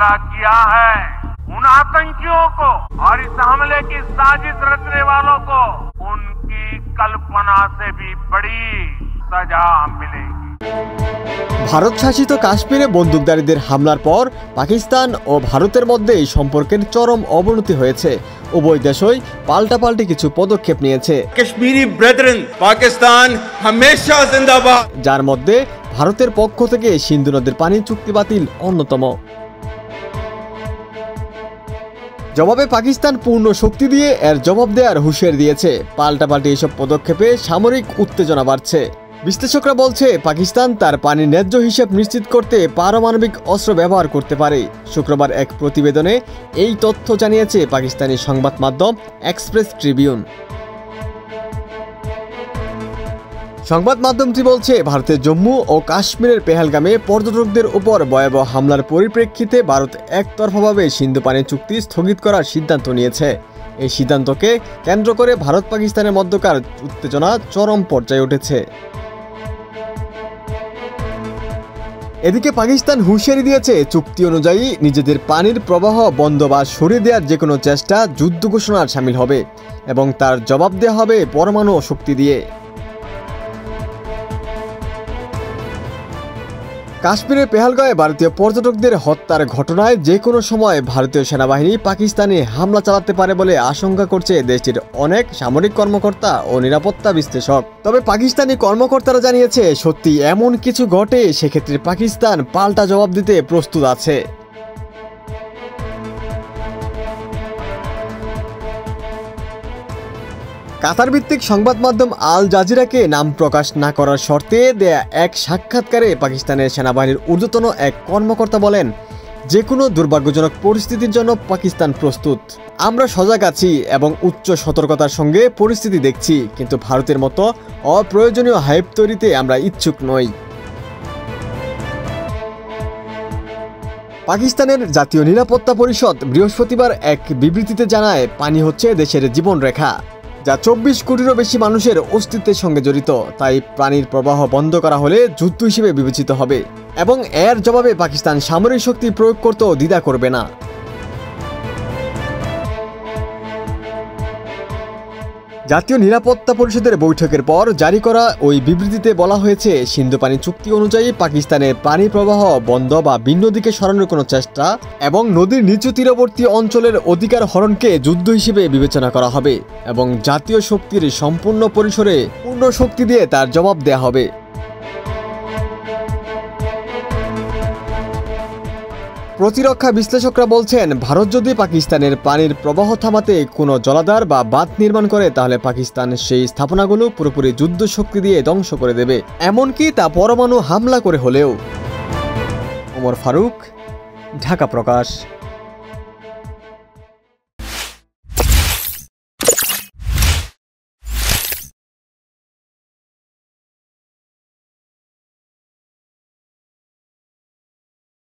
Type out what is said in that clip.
हमला किया है, उन आतंकियों को और इस हमले की साजिश रचने वालों को उनकी कल्पना से भी बड़ी सजा मिलेगी। ভারত শাসিত কাশ্মীরে বন্দুকধারীদের হামলার পর পাকিস্তান ও ভারতের মধ্যে সম্পর্কের চরম অবনতি হয়েছে। উভয় দেশই পাল্টাপাল্টি কিছু পদক্ষেপ নিয়েছে। কাশ্মীরি ব্রাদারন পাকিস্তান হামেশা জিন্দাবাদ, যার মধ্যে ভারতের পক্ষ থেকে সিন্ধু নদের পানি চুক্তি বাতিল অন্যতম। জবাবে পাকিস্তান পূর্ণ শক্তি দিয়ে এর জবাব দেওয়ার হুঁশিয়ারি দিয়েছে। পাল্টাপাল্টি এসব পদক্ষেপে সামরিক উত্তেজনা বাড়ছে। বিশ্লেষকরা বলছে পাকিস্তান তার পানির ন্যায্য হিসাব নিশ্চিত করতে পারমাণবিক অস্ত্র ব্যবহার করতে পারে। শুক্রবার এক প্রতিবেদনে এই তথ্য জানিয়েছে পাকিস্তানি সংবাদ মাধ্যম এক্সপ্রেস ট্রিবিউন। সংবাদ মাধ্যমটি বলছে ভারতের জম্মু ও কাশ্মীরের পেহেলগামে পর্যটকদের উপর ভয়াবহ হামলার পরিপ্রেক্ষিতে ভারত একতরফাভাবে সিন্ধু পানি চুক্তি স্থগিত করার সিদ্ধান্ত নিয়েছে। এই সিদ্ধান্তকে কেন্দ্র করে ভারত পাকিস্তানের মধ্যকার উত্তেজনা চরম পর্যায়ে উঠেছে। এদিকে পাকিস্তান হুঁশিয়ারি দিয়েছে চুক্তি অনুযায়ী নিজেদের পানির প্রবাহ বন্ধ বা সরিয়ে দেওয়ার যে কোনো চেষ্টা যুদ্ধ ঘোষণার শামিল হবে এবং তার জবাব দেওয়া হবে পরমাণু শক্তি দিয়ে। কাশ্মীরের পেহেলগাঁওয়ে ভারতীয় পর্যটকদের হত্যার ঘটনায় যে কোনো সময় ভারতীয় সেনাবাহিনী পাকিস্তানে হামলা চালাতে পারে বলে আশঙ্কা করছে দেশটির অনেক সামরিক কর্মকর্তা ও নিরাপত্তা বিশ্লেষক। তবে পাকিস্তানি কর্মকর্তারা জানিয়েছে সত্যি এমন কিছু ঘটে সেক্ষেত্রে পাকিস্তান পাল্টা জবাব দিতে প্রস্তুত আছে। কাতার ভিত্তিক সংবাদ মাধ্যম আল জাজিরাকে নাম প্রকাশ না করার শর্তে দেয়া এক সাক্ষাৎকারে পাকিস্তানের সেনাবাহিনীর ঊর্ধ্বতন এক কর্মকর্তা বলেন, যে কোনো দুর্ভাগ্যজনক পরিস্থিতির জন্য পাকিস্তান প্রস্তুত। আমরা সজাগ আছি এবং উচ্চ সতর্কতার সঙ্গে পরিস্থিতি দেখছি, কিন্তু ভারতের মতো অপ্রয়োজনীয় হাইপ তৈরিতে আমরা ইচ্ছুক নই। পাকিস্তানের জাতীয় নিরাপত্তা পরিষদ বৃহস্পতিবার এক বিবৃতিতে জানায়, পানি হচ্ছে দেশের জীবনরেখা, যা 24 কোটিরও বেশি মানুষের অস্তিত্বের সঙ্গে জড়িত। তাই পানির প্রবাহ বন্ধ করা হলে যুদ্ধ হিসেবে বিবেচিত হবে এবং এর জবাবে পাকিস্তান সামরিক শক্তি প্রয়োগ করতেও দ্বিধা করবে না। জাতীয় নিরাপত্তা পরিষদের বৈঠকের পর জারি করা ওই বিবৃতিতে বলা হয়েছে, সিন্ধু পানি চুক্তি অনুযায়ী পাকিস্তানের পানি প্রবাহ বন্ধ বা ভিন্ন দিকে সরানোর কোনো চেষ্টা এবং নদীর নিচু তীরবর্তী অঞ্চলের অধিকার হরণকে যুদ্ধ হিসেবে বিবেচনা করা হবে এবং জাতীয় শক্তির সম্পূর্ণ পরিসরে পূর্ণ শক্তি দিয়ে তার জবাব দেওয়া হবে। প্রতিরক্ষা বিশ্লেষকরা বলছেন, ভারত যদি পাকিস্তানের পানির প্রবাহ থামাতে কোনো জলাধার বা বাঁধ নির্মাণ করে তাহলে পাকিস্তান সেই স্থাপনাগুলো পুরোপুরি যুদ্ধ শক্তি দিয়ে ধ্বংস করে দেবে, এমনকি তা পরমাণু হামলা করে হলেও। ওমর ফারুক, ঢাকা প্রকাশ।